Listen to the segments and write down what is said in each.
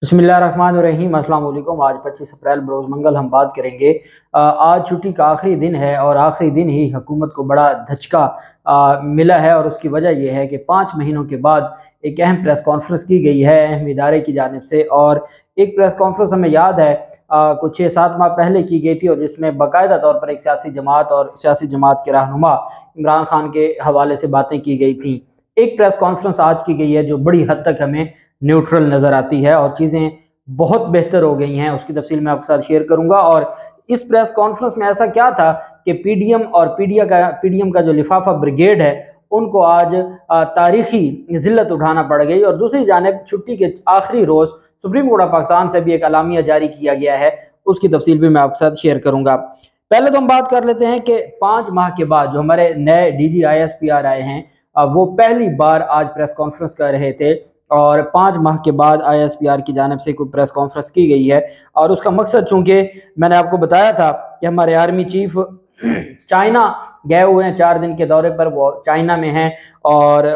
बिस्मिल्लाहिर्रहमानिर्रहीम। अस्सलाम वालेकुम। आज 25 अप्रैल बरोज़ मंगल हम बात करेंगे। आज छुट्टी का आखिरी दिन है और आखिरी दिन ही हुकूमत को बड़ा धचका मिला है और उसकी वजह यह है कि 5 महीनों के बाद एक अहम प्रेस कॉन्फ्रेंस की गई है अहम इदारे की जानिब से। और एक प्रेस कॉन्फ्रेंस हमें याद है कुछ 6-7 माह पहले की गई थी और जिसमें बाकायदा तौर पर एक सियासी जमात और सियासी जमात के रहनुमा इमरान खान के हवाले से बातें की गई थी। एक प्रेस कॉन्फ्रेंस आज की गई है जो बड़ी हद तक हमें न्यूट्रल नज़र आती है और चीज़ें बहुत बेहतर हो गई हैं। उसकी तफसील मैं आपके साथ शेयर करूंगा। और इस प्रेस कॉन्फ्रेंस में ऐसा क्या था कि पीडीएम और पीडीएम का जो लिफाफा ब्रिगेड है उनको आज तारीखी जिल्लत उठाना पड़ गई। और दूसरी जानिब छुट्टी के आखिरी रोज़ सुप्रीम कोर्ट ऑफ पाकिस्तान से भी एक अलामिया जारी किया गया है, उसकी तफसील भी मैं आपके साथ शेयर करूंगा। पहले तो हम बात कर लेते हैं कि 5 माह के बाद जो हमारे नए डीजी ISPR आए हैं वो पहली बार आज प्रेस कॉन्फ्रेंस कर रहे थे। और 5 माह के बाद ISPR की जानिब से कोई प्रेस कॉन्फ्रेंस की गई है और उसका मकसद, चूँकि मैंने आपको बताया था कि हमारे आर्मी चीफ चाइना गए हुए हैं 4 दिन के दौरे पर, वो चाइना में हैं और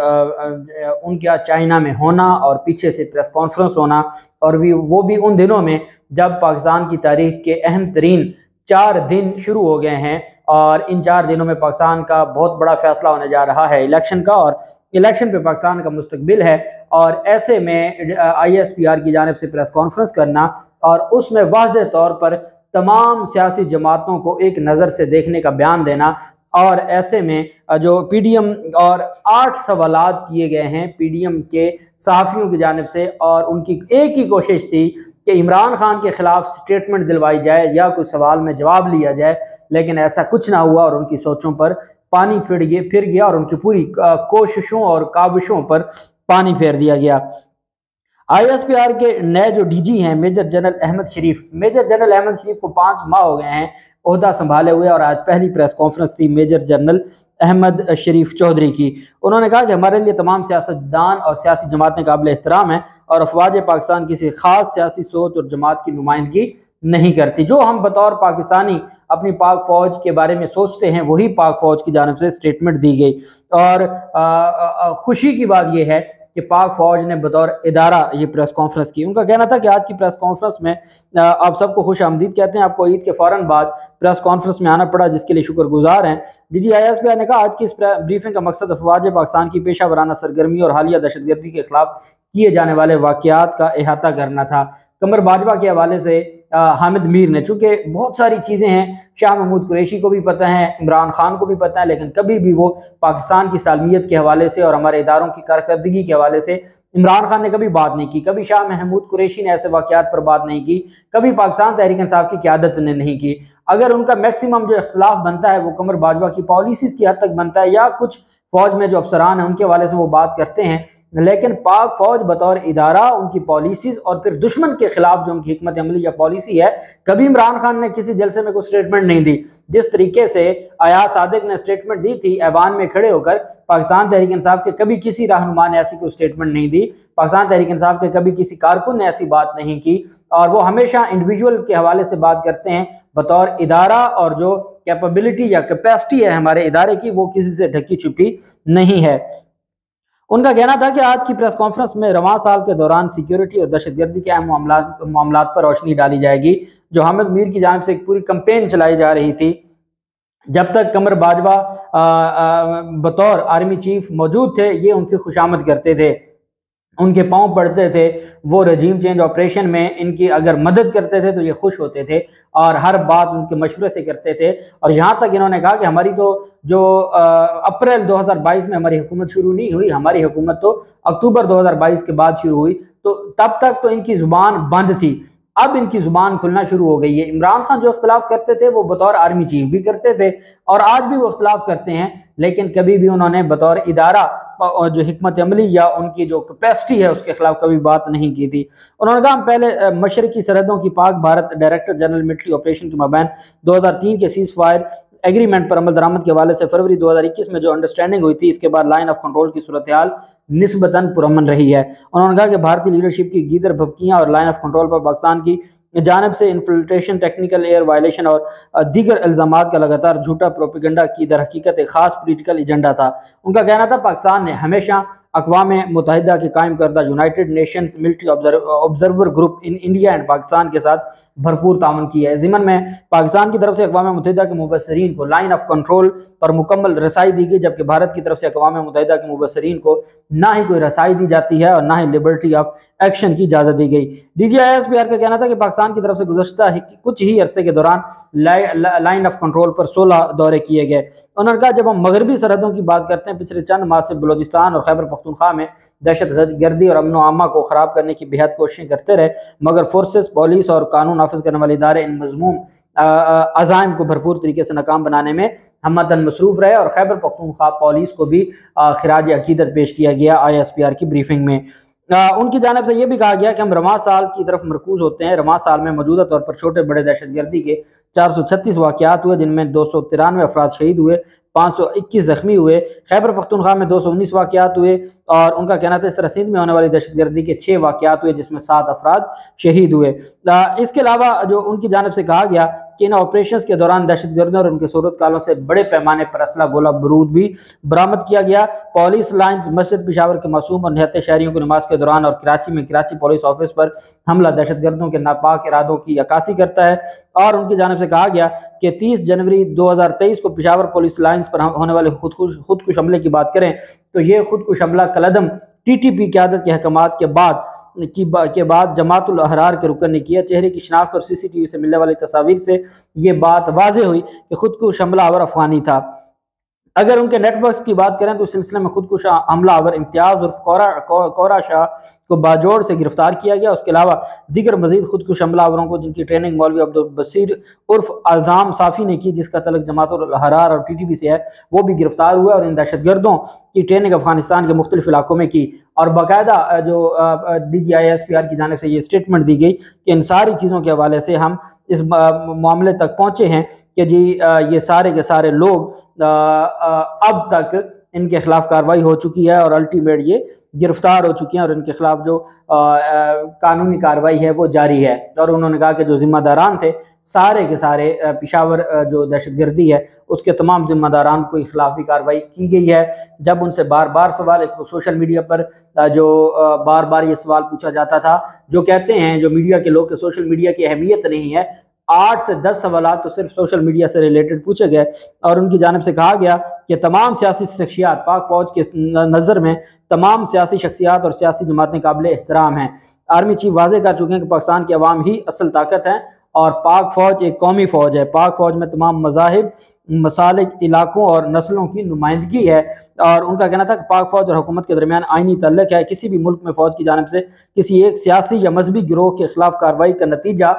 उनका चाइना में होना और पीछे से प्रेस कॉन्फ्रेंस होना और वो भी उन दिनों में जब पाकिस्तान की तारीख के अहम तरीन 4 दिन शुरू हो गए हैं। और इन 4 दिनों में पाकिस्तान का बहुत बड़ा फैसला होने जा रहा है इलेक्शन का, और इलेक्शन पे पाकिस्तान का मुस्तकबिल है। और ऐसे में ISPR की जानिब से प्रेस कॉन्फ्रेंस करना और उसमें वाज़ेह तौर पर तमाम सियासी जमातों को एक नज़र से देखने का बयान देना। और ऐसे में जो पीडीएम और 8 सवालात किए गए हैं पीडीएम के सहाफ़ियों की जानिब से, और उनकी एक ही कोशिश थी कि इमरान खान के खिलाफ स्टेटमेंट दिलवाई जाए या कोई सवाल में जवाब लिया जाए, लेकिन ऐसा कुछ ना हुआ और उनकी सोचों पर पानी फिर गया और उनकी पूरी कोशिशों और काविशों पर पानी फेर दिया गया। ISPR के नए जो डीजी हैं मेजर जनरल अहमद शरीफ को 5 माह हो गए हैं ओहदा संभाले हुए, और आज पहली प्रेस कॉन्फ्रेंस थी मेजर जनरल अहमद शरीफ चौधरी की। उन्होंने कहा कि हमारे लिए तमाम सियासतदान और सियासी जमातें काबिल एहतराम हैं और अफवाज पाकिस्तान किसी खास सियासी सोच और जमात की नुमाइंदगी नहीं करती। जो हम बतौर पाकिस्तानी अपनी पाक फौज के बारे में सोचते हैं वही पाक फौज की जानिब से स्टेटमेंट दी गई। और खुशी की बात यह है कि पाक फौज ने बतौर इदारा ये प्रेस कॉन्फ्रेंस की। उनका कहना था कि आज की प्रेस कॉन्फ्रेंस में आप सबको खुश आमदीद कहते हैं, आपको ईद के फ़ौरन बाद प्रेस कॉन्फ्रेंस में आना पड़ा जिसके लिए शुक्रगुजार हैं। डीजी ISPR ने कहा आज की इस ब्रीफिंग का मकसद अफवाज पाकिस्तान की पेशा वराना सरगर्मी और हालिया दहशतगर्दी के खिलाफ किए जाने वाले वाक़यात का अहाता करना था। कमर बाजवा के हवाले से हामिद मीर ने, चूँकि बहुत सारी चीज़ें हैं शाह महमूद कुरैशी को भी पता है, इमरान खान को भी पता है, लेकिन कभी भी वो पाकिस्तान की सालमियत के हवाले से और हमारे इदारों की कारकर्दगी के हवाले से इमरान खान ने कभी बात नहीं की। कभी शाह महमूद कुरैशी ने ऐसे वाक़यात पर बात नहीं की, कभी पाकिस्तान तहरीक इंसाफ की क़यादत ने नहीं की। अगर उनका मैक्सिमम जो इख्तलाफ बनता है वो कमर बाजवा की पॉलिसीज़ की हद तक बनता है या कुछ फौज में जो अफसरान हैं उनके हवाले से वो बात करते हैं, लेकिन पाक फौज बतौर इदारा उनकी पॉलिसीज़ और फिर दुश्मन के खिलाफ जो उनकी हिकमत अमली या पॉलिसी है, कभी इमरान खान ने किसी जलसे में कोई स्टेटमेंट नहीं दी। जिस तरीके से अयाज सादिक ने स्टेटमेंट दी थी ऐवान में खड़े होकर, पाकिस्तान तहरीक इंसाफ के कभी किसी रहनुमा ने ऐसी कोई स्टेटमेंट नहीं दी, पाकिस्तान तहरीक इंसाफ के कभी किसी कारकुन ने ऐसी बात नहीं की। और वो हमेशा इंडिविजुअल के हवाले से बात करते हैं बतौर इदारा, और जो कैपेबिलिटी या कैपेसिटी है हमारे इदारे की वो किसी से ढकी छुपी नहीं है। उनका कहना था कि आज की प्रेस कॉन्फ्रेंस में रवां साल के दौरान सिक्योरिटी और दहशतगर्दी के अहम मामलात पर रोशनी डाली जाएगी। जो हामिद मीर की जानिब से एक पूरी कैंपेन चलाई जा रही थी, जब तक कमर बाजवा बतौर आर्मी चीफ मौजूद थे ये उनकी खुशामद करते थे, उनके पांव पड़ते थे, वो रजीम चेंज ऑपरेशन में इनकी अगर मदद करते थे तो ये खुश होते थे और हर बात उनके मशवरे से करते थे। और यहाँ तक इन्होंने कहा कि हमारी तो जो अप्रैल 2022 में हमारी हुकूमत शुरू नहीं हुई, हमारी हुकूमत तो अक्टूबर 2022 के बाद शुरू हुई, तो तब तक तो इनकी ज़ुबान बंद थी, अब इनकी ज़ुबान खुलना शुरू हो गई है। इमरान खान जो इख्तलाफ करते थे वो बतौर आर्मी चीफ भी करते थे और आज भी वो इख्तलाफ करते हैं, लेकिन कभी भी उन्होंने बतौर इदारा जो हिकमत अमली या उनकी जो कैपेसिटी है उसके खिलाफ कभी बात नहीं की थी। उन्होंने कहा हम पहले मशरकी सरहदों की Pak Bharat director general military operation के मबैन 2003 के सीज़ फायर एग्रीमेंट पर अमल दरामद के हवाले से फरवरी 2021 में जो अंडरस्टैंडिंग हुई थी, इसके बाद लाइन ऑफ कंट्रोल की सूरत हाल निस्बतन पुरअमन रही है। उन्होंने कहा कि भारतीय लीडरशिप की गीदर भपकियां और लाइन ऑफ कंट्रोल पर पाकिस्तान की जानब से इन्फिल्ट्रेशन, टेक्निकल एयर वायलेशन और दीगर इल्ज़ामात का लगातार झूठा प्रोपेगेंडा की दर हकीकत एक खास पोलिटिकल एजेंडा था। उनका कहना था पाकिस्तान ने हमेशा अक़वाम मुत्तहिदा के कायम करदा United Nations military observer group in India and Pakistan के साथ भरपूर ताउन किया है। ज़िमन में पाकिस्तान की तरफ से अक़वाम मुत्तहिदा के मुबसरीन को लाइन ऑफ कंट्रोल पर मुकम्मल रसाई दी गई, जबकि भारत की तरफ से अक़वाम मुत्तहिदा के मुबसरीन को ना ही कोई रसाई दी जाती है और ना ही लिबर्टी ऑफ एक्शन की इजाज़त दी गई। DGISPR का कहना था कि पाकिस्तान की तरफ से गुज़श्ता कुछ ही अरसे के दौरान लाइन ऑफ कंट्रोल पर 16 दौरे किए गए। उन्होंने कहा जब हम मगरबी सरहदों की बात करते हैं, पिछले चंद माह से बलोचिस्तान और खैबर पख्तूनख्वा में दहशत गर्दी और अमन आमा को ख़राब करने की बेहद कोशिशें करते रहे, मगर फोर्सेस, पुलिस और कानून नाफिज करने वाले इदारे इन मज़मूम अज़ाइम को भरपूर तरीके से नाकाम बनाने में हमतन मसरूफ़ रहे और खैबर पख्तूनख्वा पुलिस को भी खिराज अकीदत पेश किया गया ISPR की ब्रीफिंग में। उनकी जानिब से यह भी कहा गया कि हम रवां साल की तरफ मरकूज होते हैं। रवां साल में मौजूदा तौर पर छोटे बड़े दहशत गर्दी के 436 वाक़यात हुए, जिनमें 293 अफराद शहीद हुए, 521 जख्मी हुए। खैबर पख्तूनख्वा में 219 वाक़यात हुए और उनका कहना था इस तरह सिंध में होने वाली दहशत गर्दी के 6 वाक़यात हुए, जिसमें 7 अफराद शहीद हुए। इसके अलावा जो उनकी जानिब से कहा गया कि इन ऑपरेशन के दौरान दहशत गर्दों और उनके सूरतकालों से बड़े पैमाने पर असला गोला बारूद भी बरामद किया गया। पुलिस लाइन्स, मस्जिद पेशावर के मासूम और निहत्ते शहरियों की नमाज के दौरान और कराची में कराची पुलिस ऑफिस पर हमला दहशत गर्दों के नापाक इरादों की अक्कासी करता है। और उनकी जानिब से कहा गया कि 30 जनवरी 2023 को पेशावर पुलिस लाइन्स पर होने वाले खुदकुश हमले की बात करें तो ये खुदकुश हमला कलदम TTP क़यादत के अहकामात के बाद जमातुल अहरार के रुकन ने किया। चेहरे की शनाख्त और CCTV से मिलने वाली तस्वीर से ये बात वाज़े हुई कि खुदकुश हमलावर अफगानी था। अगर उनके नेटवर्क्स की बात करें तो इस सिलसिले में खुदकुश हमलावर इम्तियाज़ उर्फ कोरा शाह को बाजोड़ से गिरफ्तार किया गया। उसके अलावा दीगर मजीद खुदकुश हमलावरों को जिनकी ट्रेनिंग मौलवी अब्दुल बसीर उर्फ आज़ाम साफ़ी ने की, जिसका तल्लुक जमातुल अहरार और TTP से है, वो भी गिरफ्तार हुआ और इन दहशत गर्दों की ट्रेनिंग अफगानिस्तान के मुख्तलिफ इलाकों में की। और बाकायदा जो DGISPR की जानिब से ये स्टेटमेंट दी गई कि इन सारी चीज़ों के हवाले से हम इस मामले तक पहुँचे हैं कि जी ये सारे के सारे लोग अब तक इनके खिलाफ कार्रवाई हो चुकी है और अल्टीमेट ये गिरफ्तार हो चुके हैं और इनके खिलाफ जो कानूनी कार्रवाई है वो जारी है। और उन्होंने कहा कि जो जिम्मेदारान थे सारे के सारे पेशावर जो दहशतगर्दी है उसके तमाम जिम्मेदारान के खिलाफ भी कार्रवाई की गई है। जब उनसे बार बार सवाल, एक तो सोशल मीडिया पर जो बार बार ये सवाल पूछा जाता था, जो कहते हैं जो मीडिया के लोग, सोशल मीडिया की अहमियत नहीं है, 8 से 10 सवालात तो सिर्फ सोशल मीडिया से रिलेटेड पूछे गए और उनकी जानिब से कहा गया कि तमाम सियासी शख्सियात, पाक फौज के नज़र में तमाम सियासी शख्सियात और सियासी जमातें काबिल एहतराम हैं। आर्मी चीफ वाज़े कर चुके हैं कि पाकिस्तान की अवाम ही असल ताकत है और पाक फौज एक कौमी फौज है। पाक फौज में तमाम मज़ाहिब, मसालिक, इलाकों और नस्लों की नुमाइंदगी है। और उनका कहना था कि पाक फौज और हुकूमत के दरमियान आइनी तल्लुक है। किसी भी मुल्क में फौज की जानिब से किसी एक सियासी या मजहबी गिरोह के खिलाफ कार्रवाई का नतीजा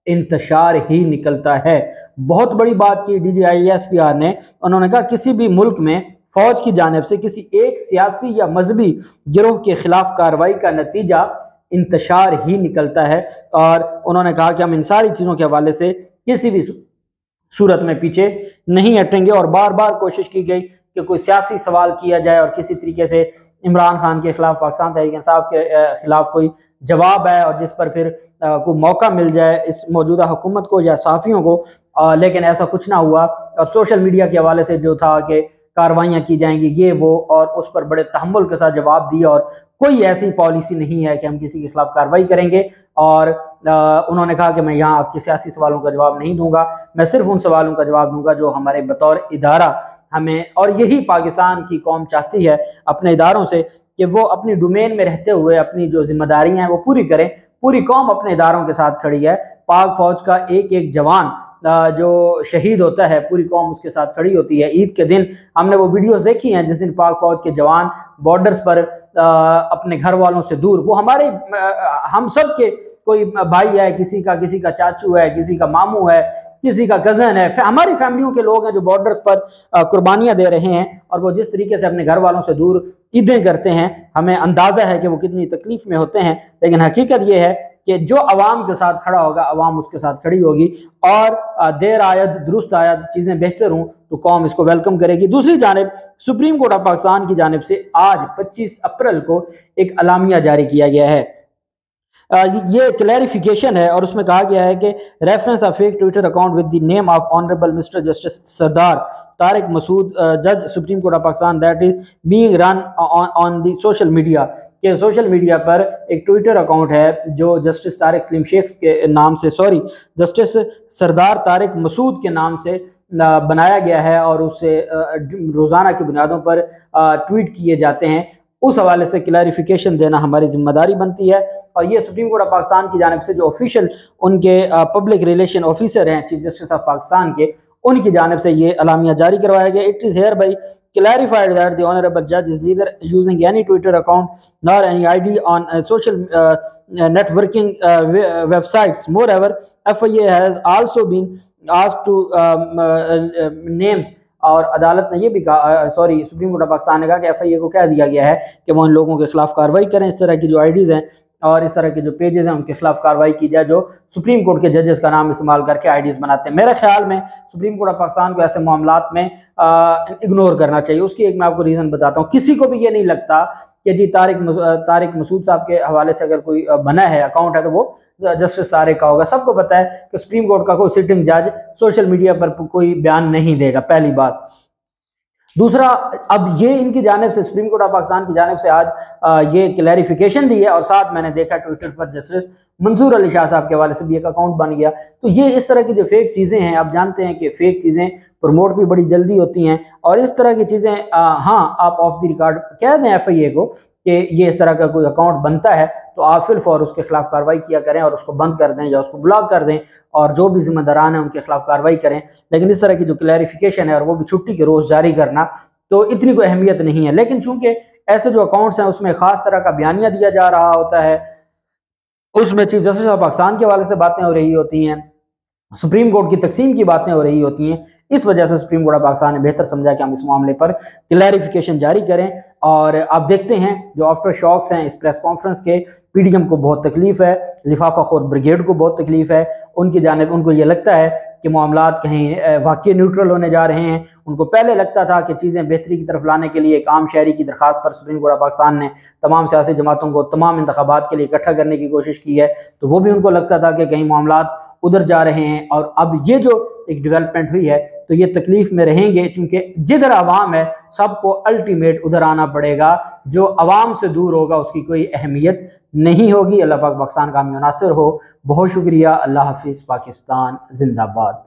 इंतशार ही निकलता है। बहुत बड़ी बात की DGISPR ने। उन्होंने कहा किसी भी मुल्क में फौज की जानिब से किसी एक सियासी या मजहबी गिरोह के खिलाफ कार्रवाई का नतीजा इंतशार ही निकलता है। और उन्होंने कहा कि हम इन सारी चीज़ों के हवाले से किसी भी सूरत में पीछे नहीं हटेंगे। और बार बार कोशिश की गई कि कोई सियासी सवाल किया जाए और किसी तरीके से इमरान खान के खिलाफ, पाकिस्तान तहरीक इंसाफ के खिलाफ कोई जवाब है और जिस पर फिर कोई मौका मिल जाए इस मौजूदा हुकूमत को या सहाफ़ियों को, लेकिन ऐसा कुछ ना हुआ। और सोशल मीडिया के हवाले से जो था कि कार्रवाइयाँ की जाएंगी ये वो, और उस पर बड़े तहम्मुल के साथ जवाब दिया और कोई ऐसी पॉलिसी नहीं है कि हम किसी के खिलाफ कार्रवाई करेंगे। और उन्होंने कहा कि मैं यहाँ आपके सियासी सवालों का जवाब नहीं दूंगा, मैं सिर्फ उन सवालों का जवाब दूंगा जो हमारे बतौर इदारा हमें, और यही पाकिस्तान की कौम चाहती है अपने इदारों से कि वो अपनी डोमेन में रहते हुए अपनी जो जिम्मेदारियां हैं वो पूरी करें। पूरी कौम अपने इदारों के साथ खड़ी है। पाक फौज का एक एक जवान जो शहीद होता है पूरी कौम उसके साथ खड़ी होती है। ईद के दिन हमने वो वीडियोस देखी हैं जिस दिन पाक फौज के जवान बॉर्डर्स पर अपने घर वालों से दूर, वो हमारे हम सब के कोई भाई है, किसी का चाचू है, किसी का मामू है, किसी का कज़न है, हमारी फैमिलियों के लोग हैं जो बॉर्डर्स पर कुर्बानियाँ दे रहे हैं और वो जिस तरीके से अपने घर वालों से दूर ईदें करते हैं, हमें अंदाज़ा है कि वो कितनी तकलीफ में होते हैं। लेकिन हकीकत ये है कि जो अवाम के साथ खड़ा होगा अवाम उसके साथ खड़ी होगी और देर आयद दुरुस्त आयद चीज़ें बेहतर हों तो कौम इसको वेलकम करेगी। दूसरी जानिब सुप्रीम कोर्ट ऑफ पाकिस्तान की जानिब से आज 25 अप्रैल को एक अलामिया जारी किया गया है। ये क्लैरिफिकेशन है और उसमें कहा गया है कि reference of fake Twitter account with the name of honourable mister justice Sardar Tariq Masood जज supreme court of Pakistan that is being run on the social media, के सोशल मीडिया पर एक ट्विटर अकाउंट है जो जस्टिस तारिक सलीम शेख के नाम से जस्टिस सरदार तारिक मसूद के नाम से बनाया गया है और उससे रोज़ाना की बुनियादों पर ट्वीट किए जाते हैं। उस हवाले से क्लैरिफिकेशन देना हमारी जिम्मेदारी बनती है और ये सुप्रीम कोर्ट ऑफ पाकिस्तान की जानिब से जो ऑफिशियल उनके पब्लिक रिलेशन ऑफिसर हैं चीफ जस्टिस ऑफ पाकिस्तान के, उनकी जानिब से ये अलामिया जारी करवाया गया। It is here by clarified that the honorable judge is neither using any Twitter account nor any ID on social networking websites. Moreover, FIA has also been asked to names, और अदालत ने ये भी कहा, सुप्रीम कोर्ट ऑफ पाकिस्तान ने कहा कि FIA को कह दिया गया है कि वो इन लोगों के खिलाफ कार्रवाई करें, इस तरह की जो IDs हैं और इस तरह के जो पेजेस हैं उनके खिलाफ कार्रवाई की जाए जो सुप्रीम कोर्ट के जजेस का नाम इस्तेमाल करके IDs बनाते हैं। मेरे ख्याल में सुप्रीम कोर्ट ऑफ पाकिस्तान को ऐसे मामलात में इग्नोर करना चाहिए। उसकी एक मैं आपको रीज़न बताता हूँ। किसी को भी ये नहीं लगता कि जी तारिक मसूद साहब के हवाले से अगर कोई बना है अकाउंट है तो वो जस्टिस तारिक का होगा। सबको पता है कि सुप्रीम कोर्ट का कोई सिटिंग जज सोशल मीडिया पर कोई बयान नहीं देगा, पहली बात। दूसरा, अब ये इनकी जानिब से सुप्रीम कोर्ट ऑफ पाकिस्तान की जानिब से आज ये क्लैरिफिकेशन दी है और साथ मैंने देखा ट्विटर पर जस्टिस मंसूर अली शाह साहब के हवाले से भी एक अकाउंट बन गया। तो ये इस तरह की जो फेक चीज़ें हैं, आप जानते हैं कि फेक चीज़ें प्रमोट भी बड़ी जल्दी होती हैं और इस तरह की चीज़ें हाँ, आप ऑफ द रिकॉर्ड कह दें FIA को कि ये इस तरह का कोई अकाउंट बनता है तो आप फिलफौर उसके खिलाफ कार्रवाई किया करें और उसको बंद कर दें या उसको ब्लॉक कर दें और जो भी जिम्मेदारान हैं उनके खिलाफ कार्रवाई करें। लेकिन इस तरह की जो क्लैरिफिकेशन है और वो भी छुट्टी के रोज़ जारी करना, तो इतनी कोई अहमियत नहीं है। लेकिन चूंकि ऐसे जो अकाउंट्स हैं उसमें खास तरह का बयानिया दिया जा रहा होता है, उसमें चीफ जस्टिस ऑफ पाकिस्तान के हवाले से बातें हो रही होती हैं, सुप्रीम कोर्ट की तकसीम की बातें हो रही होती हैं, इस वजह से सुप्रीम कोर्ट ऑफ पाकिस्तान ने बेहतर समझा कि हम इस मामले पर क्लैरिफिकेशन जारी करें। और आप देखते हैं जो आफ्टर शॉक्स हैं इस प्रेस कॉन्फ्रेंस के, PDM को बहुत तकलीफ है, लिफाफा खोर ब्रिगेड को बहुत तकलीफ है, उनकी जानिब उनको ये लगता है कि मामलात कहीं वाकई न्यूट्रल होने जा रहे हैं। उनको पहले लगता था कि चीज़ें बेहतरी की तरफ लाने के लिए एक आम शहरी की दरख्वास्त पर सुप्रीम कोर्ट ऑफ पाकिस्तान ने तमाम सियासी जमातों को तमाम इंतखाबात के लिए इकट्ठा करने की कोशिश की है, तो वो भी उनको लगता था कि कहीं मामलात उधर जा रहे हैं। और अब ये जो एक डेवलपमेंट हुई है तो ये तकलीफ में रहेंगे, क्योंकि जिधर अवाम है सबको अल्टीमेट उधर आना पड़ेगा, जो अवाम से दूर होगा उसकी कोई अहमियत नहीं होगी। अल्लाह पाक पाकिस्तान का हामी नासिर हो। बहुत शुक्रिया। अल्लाह हाफिज़। पाकिस्तान जिंदाबाद।